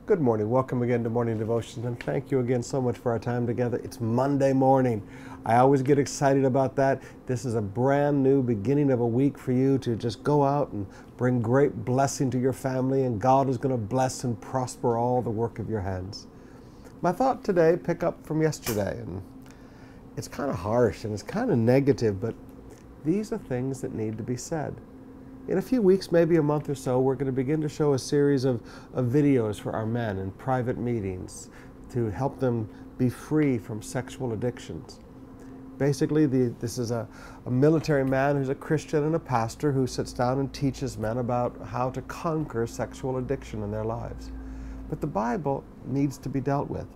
Good morning. Welcome again to Morning Devotions, and thank you again so much for our time together. It's Monday morning. I always get excited about that. This is a brand new beginning of a week for you to just go out and bring great blessing to your family, and God is going to bless and prosper all the work of your hands. My thought today, pick up from yesterday, and it's kind of harsh and it's kind of negative, but these are things that need to be said. In a few weeks, maybe a month or so, we're going to begin to show a series of videos for our men in private meetings to help them be free from sexual addictions. Basically, this is a military man who's a Christian and a pastor who sits down and teaches men about how to conquer sexual addiction in their lives. But the Bible needs to be dealt with.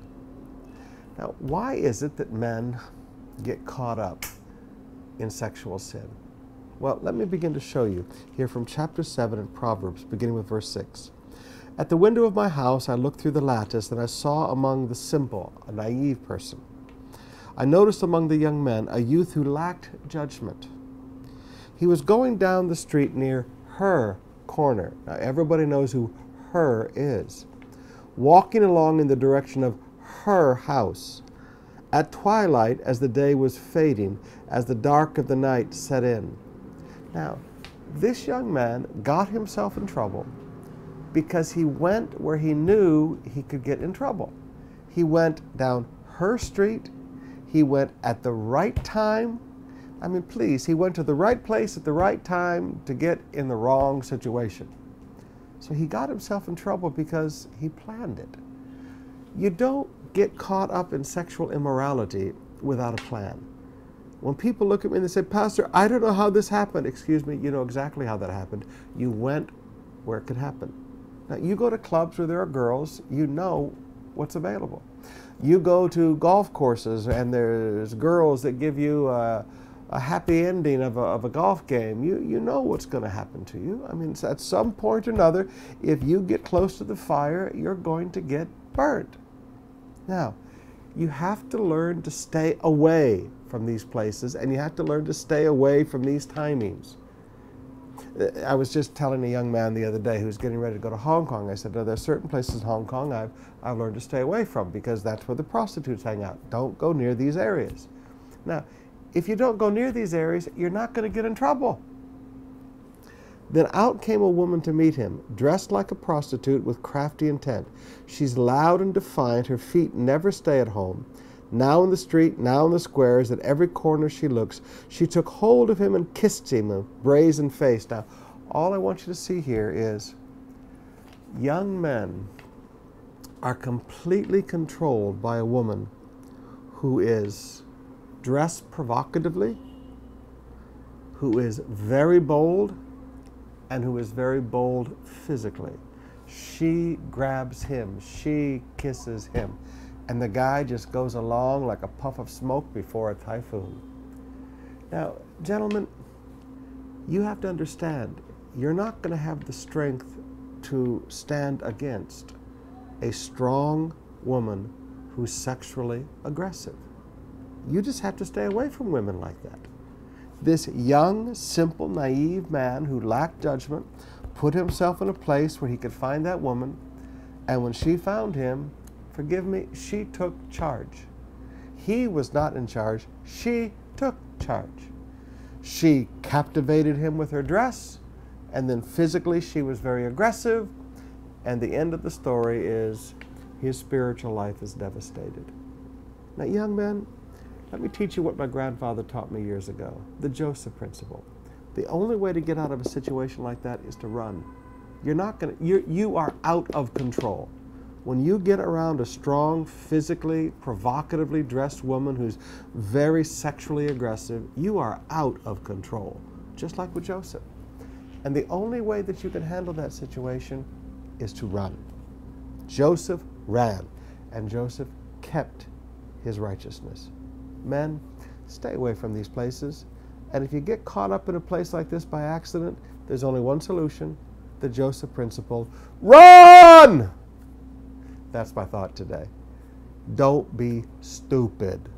Now, why is it that men get caught up in sexual sin? Well, let me begin to show you here from chapter 7 in Proverbs, beginning with verse 6. At the window of my house I looked through the lattice, and I saw among the simple a naive person. I noticed among the young men a youth who lacked judgment. He was going down the street near her corner. Now, everybody knows who her is. Walking along in the direction of her house. At twilight, as the day was fading, as the dark of the night set in. Now, this young man got himself in trouble because he went where he knew he could get in trouble. He went down her street. He went at the right time. I mean, please, he went to the right place at the right time to get in the wrong situation. So he got himself in trouble because he planned it. You don't get caught up in sexual immorality without a plan. When people look at me and they say, Pastor, I don't know how this happened. Excuse me, you know exactly how that happened. You went where it could happen. Now, you go to clubs where there are girls, you know what's available. You go to golf courses and there's girls that give you a happy ending of a golf game. You know what's going to happen to you. I mean, at some point or another, if you get close to the fire, you're going to get burnt. Now, you have to learn to stay away from these places, and you have to learn to stay away from these timings. I was just telling a young man the other day who's getting ready to go to Hong Kong. I said, there are certain places in Hong Kong I've learned to stay away from because that's where the prostitutes hang out. Don't go near these areas. Now, if you don't go near these areas, you're not going to get in trouble. Then out came a woman to meet him, dressed like a prostitute with crafty intent. She's loud and defiant. Her feet never stay at home. Now in the street, now in the squares, at every corner she looks. She took hold of him and kissed him, a brazen face. Now, all I want you to see here is young men are completely controlled by a woman who is dressed provocatively, who is very bold, and who is very bold physically. She grabs him, she kisses him, and the guy just goes along like a puff of smoke before a typhoon. Now, gentlemen, you have to understand, you're not going to have the strength to stand against a strong woman who's sexually aggressive. You just have to stay away from women like that. This young, simple, naive man who lacked judgment put himself in a place where he could find that woman, and when she found him, forgive me, she took charge. He was not in charge. She took charge. She captivated him with her dress, and then physically she was very aggressive, and the end of the story is his spiritual life is devastated. Now, young men, let me teach you what my grandfather taught me years ago, the Joseph principle. The only way to get out of a situation like that is to run. You are out of control. When you get around a strong, physically, provocatively dressed woman who's very sexually aggressive, you are out of control, just like with Joseph. And the only way that you can handle that situation is to run. Joseph ran, and Joseph kept his righteousness. Men, stay away from these places. And if you get caught up in a place like this by accident, there's only one solution, the Joseph principle. Run! That's my thought today. Don't be stupid.